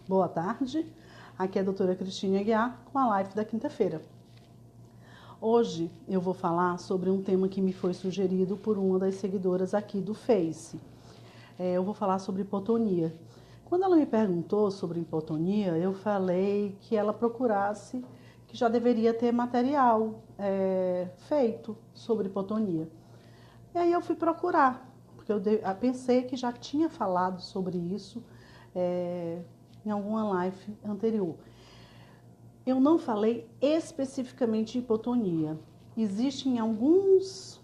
Boa tarde, aqui é a doutora Cristina Aguiar com a live da quinta-feira. Hoje eu vou falar sobre um tema que me foi sugerido por uma das seguidoras aqui do Face. Eu vou falar sobre hipotonia. Quando ela me perguntou sobre hipotonia, eu falei que ela procurasse, que já deveria ter material feito sobre hipotonia. E aí eu fui procurar, porque eu pensei que já tinha falado sobre isso em alguma live anterior. Eu não falei especificamente de hipotonia. Existem algumas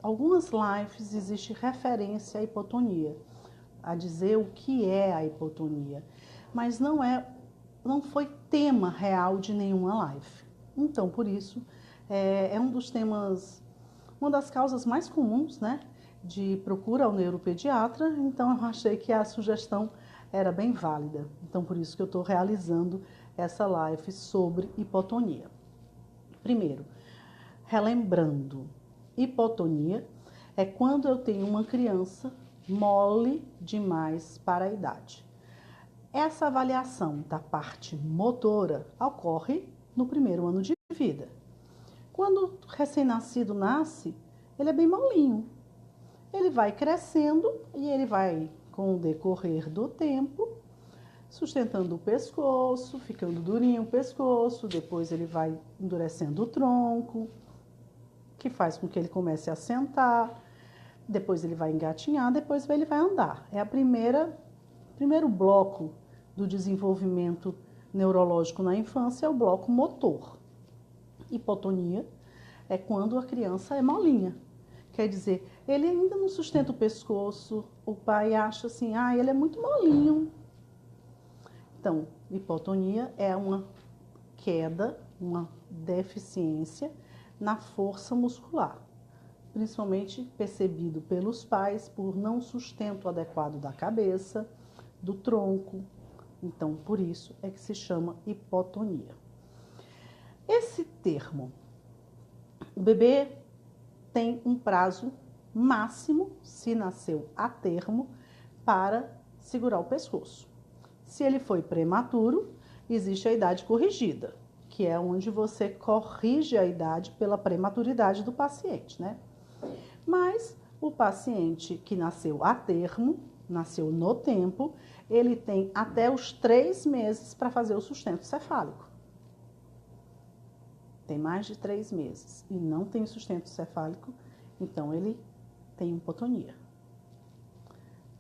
lives, existe referência à hipotonia, a dizer o que é a hipotonia, mas não foi tema real de nenhuma live. Então, por isso, é um dos temas, uma das causas mais comuns, né, de procura ao neuropediatra, então eu achei que a sugestão era bem válida. Então, por isso que eu estou realizando essa live sobre hipotonia. Primeiro, relembrando, hipotonia é quando eu tenho uma criança mole demais para a idade. Essa avaliação da parte motora ocorre no primeiro ano de vida. Quando o recém-nascido nasce, ele é bem molinho. Ele vai crescendo e ele vai, com o decorrer do tempo, sustentando o pescoço, ficando durinho o pescoço, depois ele vai endurecendo o tronco, que faz com que ele comece a sentar, depois ele vai engatinhar, depois ele vai andar. É primeiro bloco do desenvolvimento neurológico na infância, é o bloco motor. Hipotonia é quando a criança é molinha. Quer dizer, ele ainda não sustenta o pescoço, o pai acha assim, ele é muito molinho. Então, hipotonia é uma queda, uma deficiência na força muscular, principalmente percebido pelos pais por não sustento adequado da cabeça, do tronco. Então, por isso é que se chama hipotonia. Esse termo, o bebê tem um prazo máximo, se nasceu a termo, para segurar o pescoço. Se ele foi prematuro, existe a idade corrigida, que é onde você corrige a idade pela prematuridade do paciente, né? Mas o paciente que nasceu a termo, nasceu no tempo, ele tem até os 3 meses para fazer o sustento cefálico. Tem mais de 3 meses e não tem sustento cefálico, então ele tem hipotonia.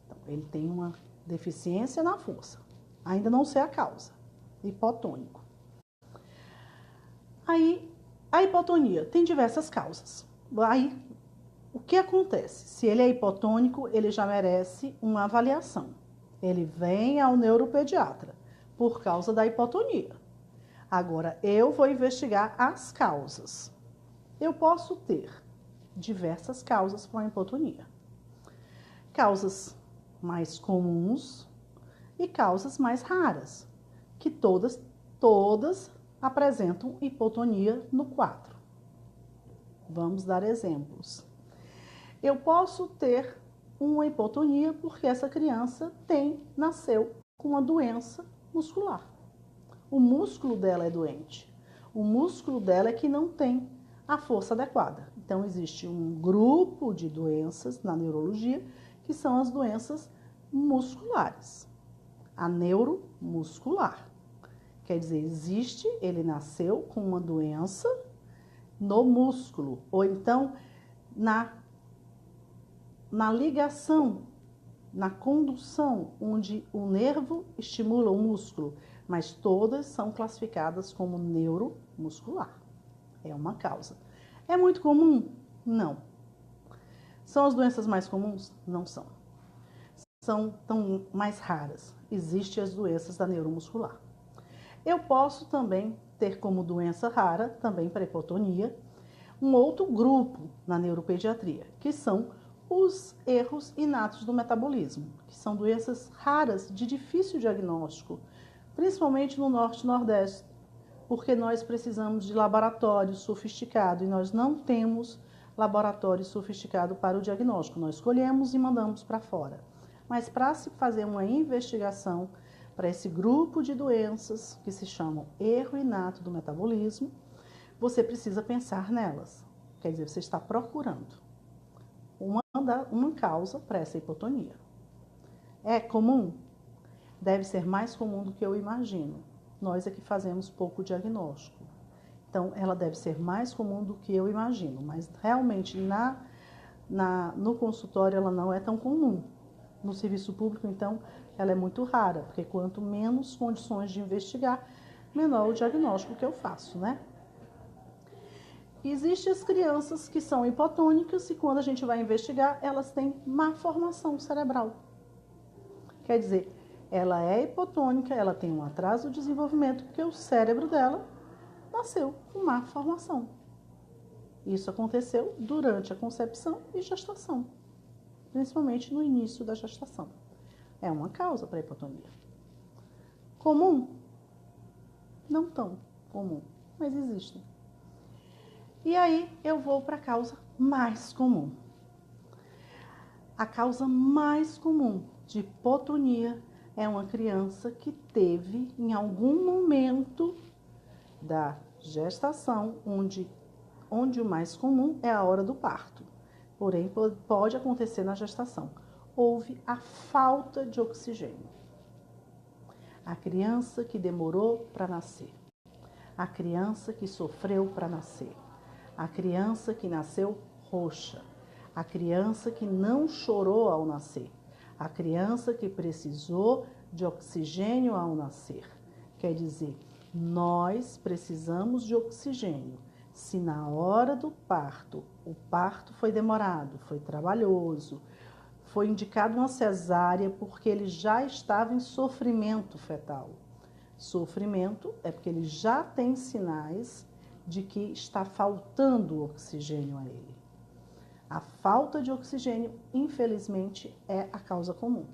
Então, ele tem uma deficiência na força. Ainda não sei a causa. Hipotônico. Aí, a hipotonia tem diversas causas. Aí, o que acontece? Se ele é hipotônico, ele já merece uma avaliação. Ele vem ao neuropediatra por causa da hipotonia. Agora, eu vou investigar as causas. Eu posso ter diversas causas para a hipotonia. Causas mais comuns e causas mais raras, que todas apresentam hipotonia no quadro. Vamos dar exemplos. Eu posso ter uma hipotonia porque essa criança nasceu com uma doença muscular. O músculo dela é doente. O músculo dela é que não tem a força adequada. Então, existe um grupo de doenças na neurologia que são as doenças musculares. A neuromuscular. Quer dizer, ele nasceu com uma doença no músculo, ou então na ligação, na condução, onde o nervo estimula o músculo, mas todas são classificadas como neuromuscular. É uma causa. É muito comum? Não. São as doenças mais comuns? Não são. São tão mais raras. Existem as doenças da neuromuscular. Eu posso também ter como doença rara, também para hipotonia, um outro grupo na neuropediatria, que são os erros inatos do metabolismo, que são doenças raras de difícil diagnóstico, principalmente no Norte e Nordeste, porque nós precisamos de laboratório sofisticado e nós não temos laboratório sofisticado para o diagnóstico. Nós escolhemos e mandamos para fora. Mas para se fazer uma investigação, para esse grupo de doenças que se chamam erro inato do metabolismo, você precisa pensar nelas. Quer dizer, você está procurando uma causa para essa hipotonia. É comum? Deve ser mais comum do que eu imagino. Nós é que fazemos pouco diagnóstico. Então, ela deve ser mais comum do que eu imagino, mas realmente no consultório ela não é tão comum. No serviço público, então, ela é muito rara, porque quanto menos condições de investigar, menor o diagnóstico que eu faço, né? Existem as crianças que são hipotônicas e quando a gente vai investigar, elas têm má formação cerebral. Quer dizer, ela é hipotônica, ela tem um atraso de desenvolvimento, porque o cérebro dela nasceu com má formação. Isso aconteceu durante a concepção e gestação, principalmente no início da gestação. É uma causa para a hipotonia. Comum? Não tão comum, mas existem. E aí eu vou para a causa mais comum. A causa mais comum de hipotonia é uma criança que teve, em algum momento da gestação, onde o mais comum é a hora do parto. Porém, pode acontecer na gestação. Houve a falta de oxigênio. A criança que demorou para nascer. A criança que sofreu para nascer. A criança que nasceu roxa. A criança que não chorou ao nascer. A criança que precisou de oxigênio ao nascer. Quer dizer, nós precisamos de oxigênio. Se na hora do parto, o parto foi demorado, foi trabalhoso, foi indicado uma cesárea porque ele já estava em sofrimento fetal. Sofrimento é porque ele já tem sinais de que está faltando oxigênio a ele. A falta de oxigênio, infelizmente, é a causa comum.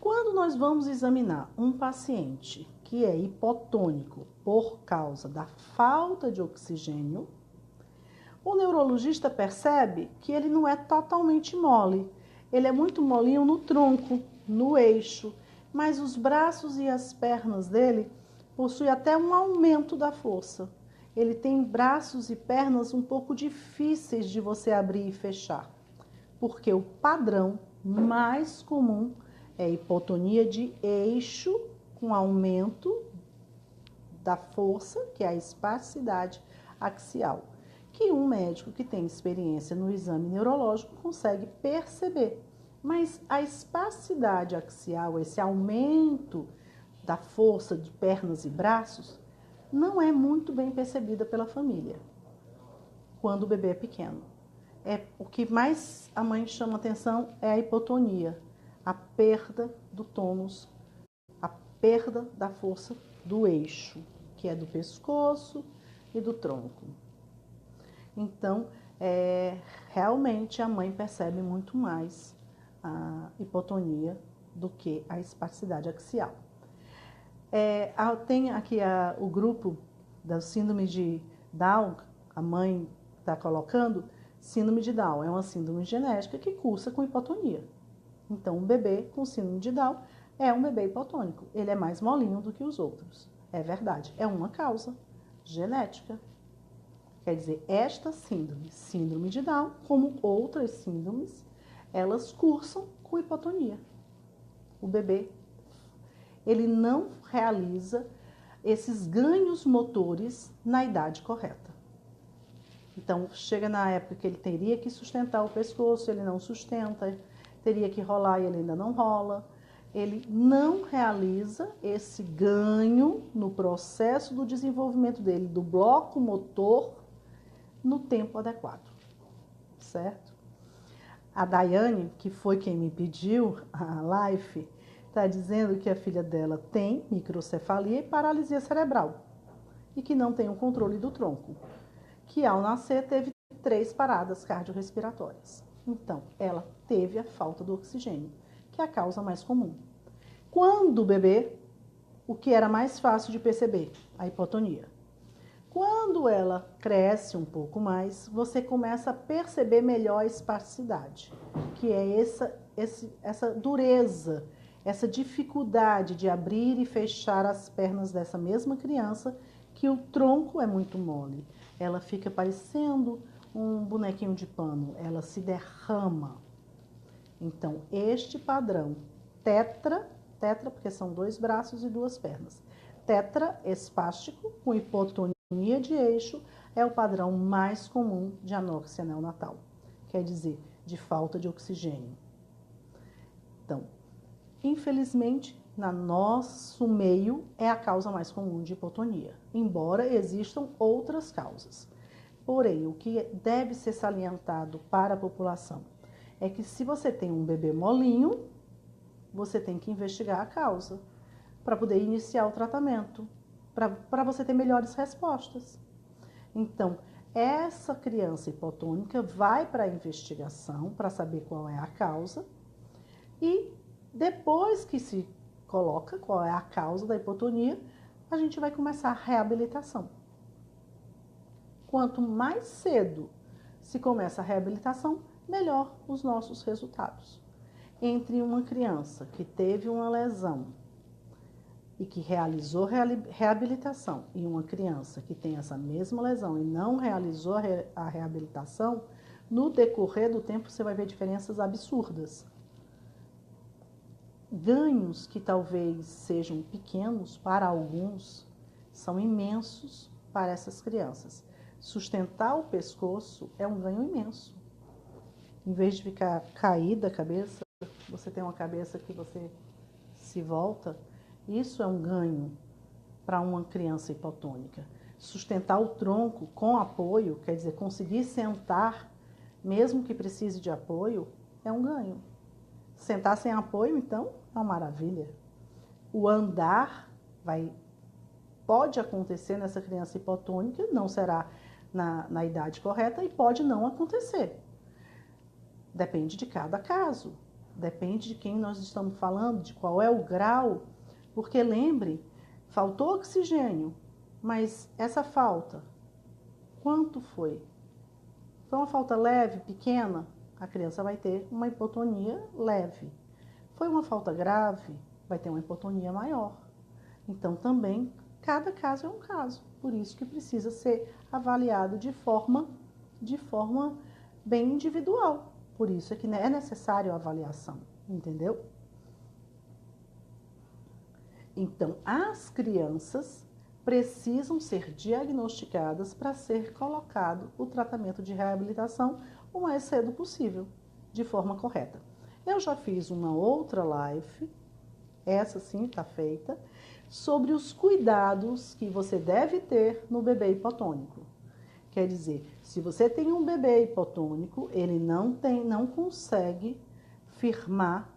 Quando nós vamos examinar um paciente que é hipotônico por causa da falta de oxigênio, o neurologista percebe que ele não é totalmente mole. Ele é muito molinho no tronco, no eixo, mas os braços e as pernas dele possuem até um aumento da força. Ele tem braços e pernas um pouco difíceis de você abrir e fechar, porque o padrão mais comum é hipotonia de eixo com aumento da força, que é a espasticidade axial, que um médico que tem experiência no exame neurológico consegue perceber. Mas a espasticidade axial, esse aumento da força de pernas e braços, não é muito bem percebida pela família quando o bebê é pequeno. O que mais a mãe chama atenção é a hipotonia, a perda do tônus, a perda da força do eixo, que é do pescoço e do tronco. Então, realmente a mãe percebe muito mais a hipotonia do que a espasticidade axial. Tem aqui o grupo da síndrome de Down, a mãe está colocando, síndrome de Down é uma síndrome genética que cursa com hipotonia. Então, um bebê com síndrome de Down é um bebê hipotônico, ele é mais molinho do que os outros. É verdade, é uma causa genética. Quer dizer, esta síndrome de Down, como outras síndromes, elas cursam com hipotonia. O bebê, ele não realiza esses ganhos motores na idade correta. Então, chega na época que ele teria que sustentar o pescoço, ele não sustenta, teria que rolar e ele ainda não rola. Ele não realiza esse ganho no processo do desenvolvimento dele, do bloco motor, no tempo adequado, certo? A Daiane, que foi quem me pediu a live, está dizendo que a filha dela tem microcefalia e paralisia cerebral e que não tem o controle do tronco, que ao nascer teve 3 paradas cardiorrespiratórias. Então, ela teve a falta do oxigênio, que é a causa mais comum. Quando o bebê, o que era mais fácil de perceber? A hipotonia. Quando ela cresce um pouco mais, você começa a perceber melhor a espasticidade, que é essa dureza, essa dificuldade de abrir e fechar as pernas dessa mesma criança, que o tronco é muito mole. Ela fica parecendo um bonequinho de pano, ela se derrama. Então, este padrão tetra porque são 2 braços e 2 pernas, tetra espástico com hipotonia de eixo é o padrão mais comum de anóxia neonatal, quer dizer, de falta de oxigênio. Então, infelizmente, no nosso meio é a causa mais comum de hipotonia, embora existam outras causas. Porém, o que deve ser salientado para a população é que se você tem um bebê molinho, você tem que investigar a causa para poder iniciar o tratamento, para você ter melhores respostas. Então, essa criança hipotônica vai para a investigação para saber qual é a causa e depois que se coloca qual é a causa da hipotonia, a gente vai começar a reabilitação. Quanto mais cedo se começa a reabilitação, melhor os nossos resultados. Entre uma criança que teve uma lesão e que realizou reabilitação e uma criança que tem essa mesma lesão e não realizou a reabilitação, no decorrer do tempo você vai ver diferenças absurdas. Ganhos que talvez sejam pequenos para alguns são imensos para essas crianças. Sustentar o pescoço é um ganho imenso. Em vez de ficar caída a cabeça, você tem uma cabeça que você se volta, isso é um ganho para uma criança hipotônica. Sustentar o tronco com apoio, quer dizer, conseguir sentar, mesmo que precise de apoio, é um ganho. Sentar sem apoio, então, é uma maravilha. O andar pode acontecer nessa criança hipotônica, não será na idade correta e pode não acontecer. Depende de cada caso, depende de quem nós estamos falando, de qual é o grau, porque lembre, faltou oxigênio, mas essa falta, quanto foi? Foi uma falta leve, pequena? A criança vai ter uma hipotonia leve. Foi uma falta grave? Vai ter uma hipotonia maior. Então, também, cada caso é um caso. Por isso que precisa ser avaliado de forma bem individual. Por isso é que é necessário a avaliação, entendeu? Então, as crianças precisam ser diagnosticadas para ser colocado o tratamento de reabilitação o mais cedo possível, de forma correta. Eu já fiz uma outra live, essa sim está feita, sobre os cuidados que você deve ter no bebê hipotônico. Quer dizer, se você tem um bebê hipotônico, ele não consegue firmar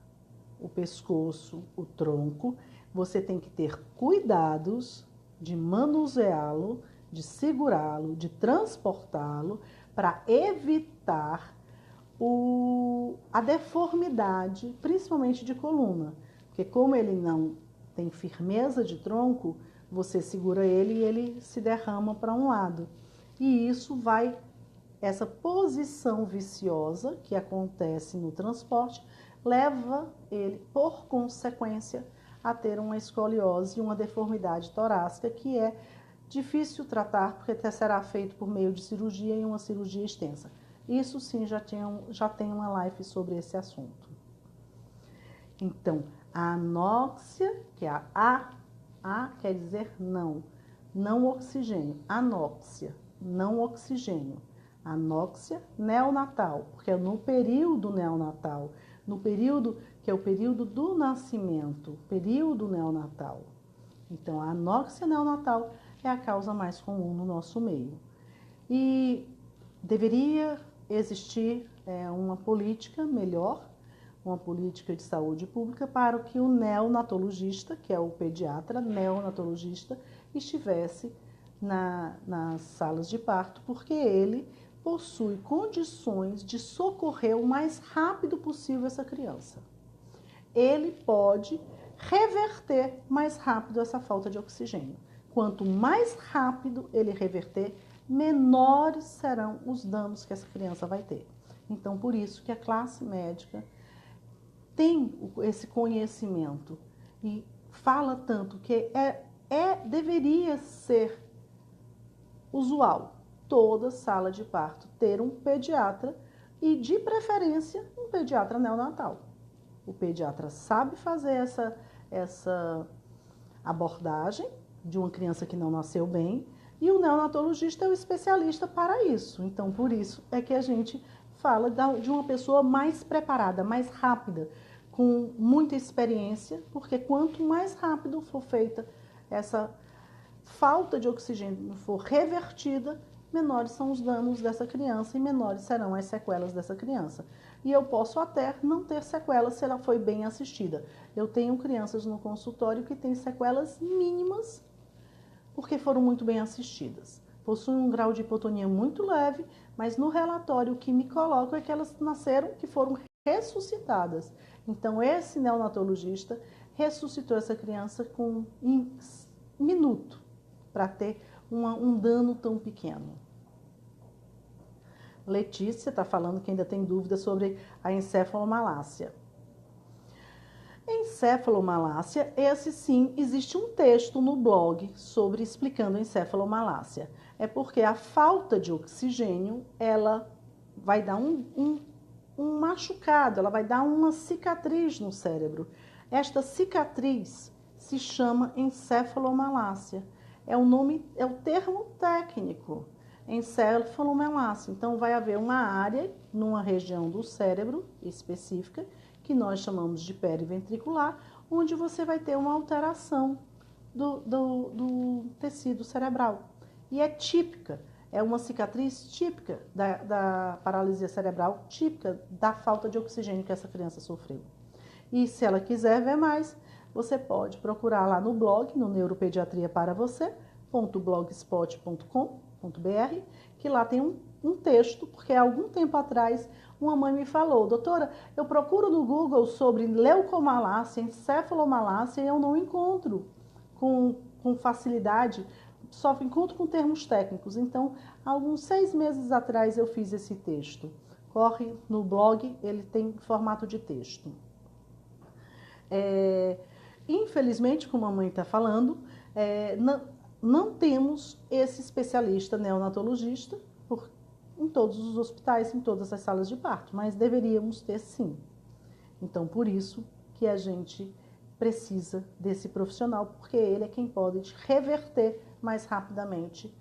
o pescoço, o tronco, você tem que ter cuidados de manuseá-lo, de segurá-lo, de transportá-lo para evitar a deformidade, principalmente de coluna. Porque como ele não tem firmeza de tronco, você segura ele e ele se derrama para um lado. E essa posição viciosa que acontece no transporte, leva ele, por consequência, a ter uma escoliose e uma deformidade torácica que é difícil tratar porque será feito por meio de cirurgia e uma cirurgia extensa. Isso sim já tem uma live sobre esse assunto. Então, a anóxia, que é a quer dizer não oxigênio, anóxia, não oxigênio. Anóxia neonatal, porque é no período neonatal, no período que é o período do nascimento, período neonatal. Então, a anóxia neonatal é a causa mais comum no nosso meio. E deveria existir uma política melhor, uma política de saúde pública para que o neonatologista, que é o pediatra neonatologista, estivesse nas salas de parto, porque ele possui condições de socorrer o mais rápido possível essa criança. Ele pode reverter mais rápido essa falta de oxigênio. Quanto mais rápido ele reverter, menores serão os danos que essa criança vai ter. Então, por isso que a classe médica tem esse conhecimento e fala tanto que deveria ser usual toda sala de parto ter um pediatra e, de preferência, um pediatra neonatal. O pediatra sabe fazer essa abordagem de uma criança que não nasceu bem e o neonatologista é o especialista para isso. Então, por isso é que a gente fala de uma pessoa mais preparada, mais rápida, com muita experiência, porque quanto mais rápido for feita essa falta de oxigênio for revertida, menores são os danos dessa criança e menores serão as sequelas dessa criança. E eu posso até não ter sequelas se ela foi bem assistida. Eu tenho crianças no consultório que têm sequelas mínimas porque foram muito bem assistidas. Possuem um grau de hipotonia muito leve, mas no relatório o que me colocam é que elas nasceram, que foram ressuscitadas. Então, esse neonatologista ressuscitou essa criança em minuto, para ter um dano tão pequeno. Letícia está falando que ainda tem dúvida sobre a encefalomalácia. Encefalomalácia, esse sim, existe um texto no blog sobre explicando a encefalomalácia. É porque a falta de oxigênio, ela vai dar um machucado, ela vai dar uma cicatriz no cérebro. Esta cicatriz se chama encefalomalácia. É o termo técnico, encefalomalácia. Então, vai haver uma área, numa região do cérebro específica, que nós chamamos de periventricular, onde você vai ter uma alteração do tecido cerebral. E é típica, é uma cicatriz típica da paralisia cerebral, típica da falta de oxigênio que essa criança sofreu. E se ela quiser ver mais, você pode procurar lá no blog, no neuropediatria.blogspot.com.br, que lá tem um texto, porque há algum tempo atrás uma mãe me falou: doutora, eu procuro no Google sobre leucomalácia, encefalomalácia e eu não encontro com facilidade, só encontro com termos técnicos. Então, há alguns 6 meses atrás eu fiz esse texto. Corre no blog, ele tem formato de texto. Infelizmente, como a mãe está falando, não temos esse especialista neonatologista em todos os hospitais, em todas as salas de parto, mas deveríamos ter sim. Então, por isso que a gente precisa desse profissional, porque ele é quem pode reverter mais rapidamente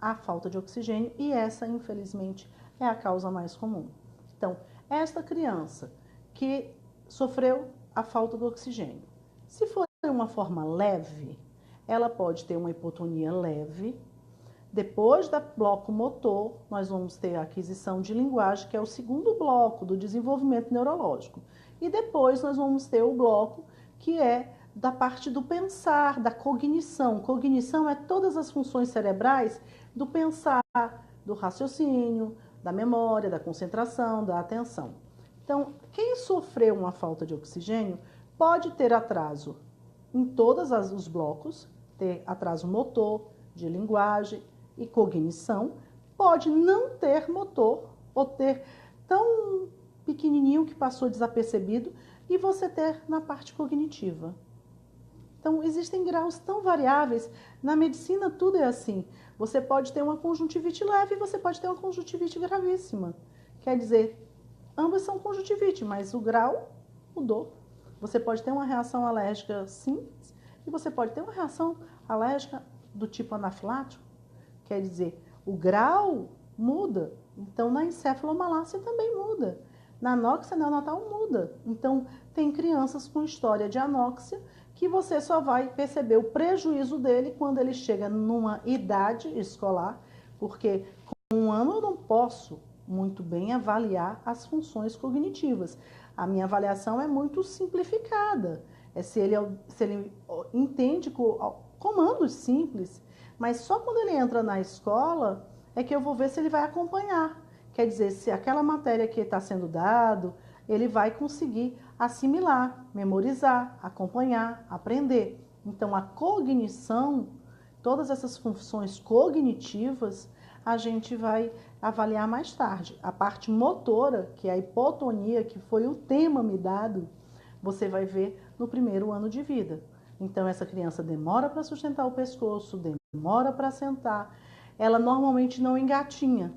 a falta de oxigênio e essa, infelizmente, é a causa mais comum. Então, esta criança que sofreu a falta do oxigênio, se for de uma forma leve, ela pode ter uma hipotonia leve. Depois do bloco motor, nós vamos ter a aquisição de linguagem, que é o segundo bloco do desenvolvimento neurológico. E depois nós vamos ter o bloco que é da parte do pensar, da cognição. Cognição é todas as funções cerebrais do pensar, do raciocínio, da memória, da concentração, da atenção. Então, quem sofreu uma falta de oxigênio pode ter atraso em todos os blocos, ter atraso motor, de linguagem e cognição, pode não ter motor ou ter tão pequenininho que passou desapercebido e você ter na parte cognitiva. Então, existem graus tão variáveis. Na medicina, tudo é assim. Você pode ter uma conjuntivite leve e você pode ter uma conjuntivite gravíssima. Quer dizer, ambas são conjuntivite, mas o grau mudou. Você pode ter uma reação alérgica simples e você pode ter uma reação alérgica do tipo anafilático. Quer dizer, o grau muda. Então, na encefalomalácia também muda. Na anóxia neonatal muda. Então, tem crianças com história de anóxia que você só vai perceber o prejuízo dele quando ele chega numa idade escolar, porque com 1 ano eu não posso muito bem avaliar as funções cognitivas. A minha avaliação é muito simplificada. Se ele entende comandos simples, mas só quando ele entra na escola é que eu vou ver se ele vai acompanhar. Quer dizer, se aquela matéria que está sendo dado, ele vai conseguir assimilar, memorizar, acompanhar, aprender. Então, a cognição, todas essas funções cognitivas, a gente vai avaliar mais tarde. A parte motora, que é a hipotonia, que foi o tema me dado, você vai ver no primeiro ano de vida. Então, essa criança demora para sustentar o pescoço, demora para sentar. Ela normalmente não engatinha,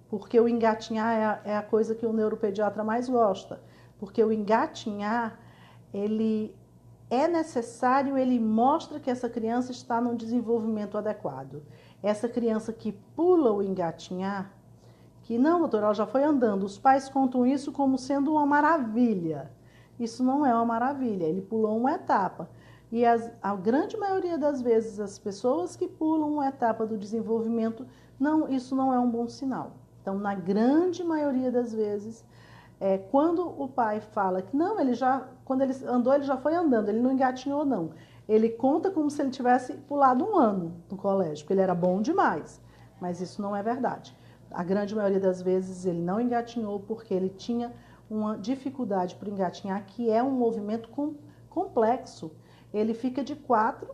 porque o engatinhar é a coisa que o neuropediatra mais gosta. Porque o engatinhar, ele é necessário, ele mostra que essa criança está num desenvolvimento adequado. Essa criança que pula o engatinhar, que não, doutora, ela já foi andando. Os pais contam isso como sendo uma maravilha. Isso não é uma maravilha, ele pulou uma etapa. E a grande maioria das vezes, as pessoas que pulam uma etapa do desenvolvimento, não, isso não é um bom sinal. Então, na grande maioria das vezes, quando o pai fala que não, quando ele andou, ele já foi andando, ele não engatinhou, não. Ele conta como se ele tivesse pulado um ano no colégio, porque ele era bom demais. Mas isso não é verdade. A grande maioria das vezes ele não engatinhou porque ele tinha uma dificuldade para engatinhar, que é um movimento complexo. Ele fica de 4,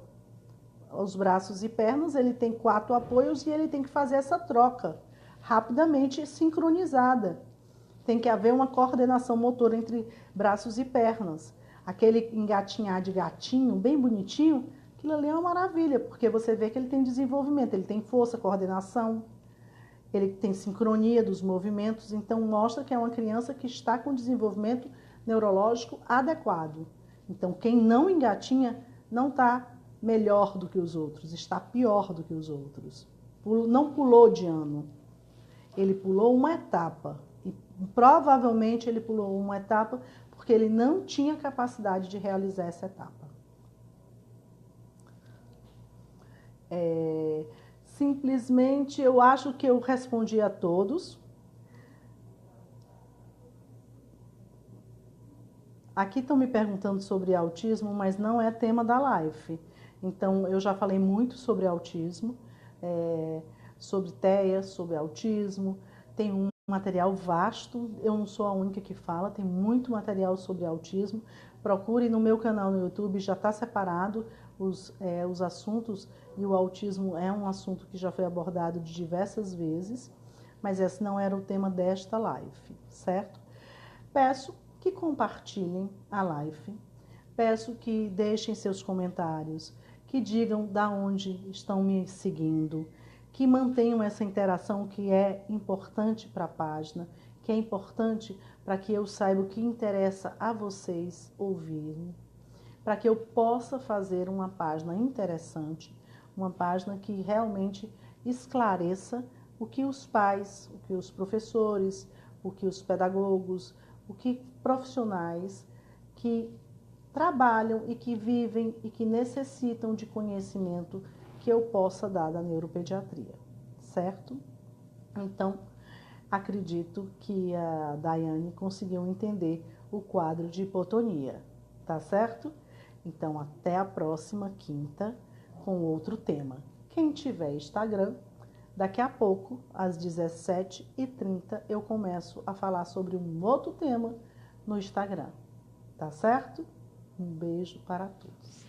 os braços e pernas, ele tem 4 apoios e ele tem que fazer essa troca rapidamente sincronizada. Tem que haver uma coordenação motora entre braços e pernas. Aquele engatinhar de gatinho, bem bonitinho, aquilo ali é uma maravilha, porque você vê que ele tem desenvolvimento, ele tem força, coordenação, ele tem sincronia dos movimentos, então mostra que é uma criança que está com desenvolvimento neurológico adequado. Então, quem não engatinha não está melhor do que os outros, está pior do que os outros. Não pulou de ano, ele pulou uma etapa. E provavelmente ele pulou uma etapa porque ele não tinha capacidade de realizar essa etapa. Simplesmente eu acho que eu respondi a todos. Aqui estão me perguntando sobre autismo, mas não é tema da live. Então, eu já falei muito sobre autismo, sobre TEA, sobre autismo. Tem um material vasto, eu não sou a única que fala, tem muito material sobre autismo. Procure no meu canal no YouTube, já está separado os assuntos, e o autismo é um assunto que já foi abordado de diversas vezes, mas esse não era o tema desta live, certo? Peço que compartilhem a live, peço que deixem seus comentários, que digam da onde estão me seguindo, que mantenham essa interação que é importante para a página, que é importante para que eu saiba o que interessa a vocês ouvirem, para que eu possa fazer uma página interessante, uma página que realmente esclareça o que os pais, o que os professores, o que os pedagogos, o que profissionais que trabalham e que vivem e que necessitam de conhecimento que eu possa dar da neuropediatria, certo? Então, acredito que a Daiane conseguiu entender o quadro de hipotonia, tá certo? Então, até a próxima quinta com outro tema. Quem tiver Instagram, daqui a pouco, às 17h30, eu começo a falar sobre um outro tema no Instagram, tá certo? Um beijo para todos.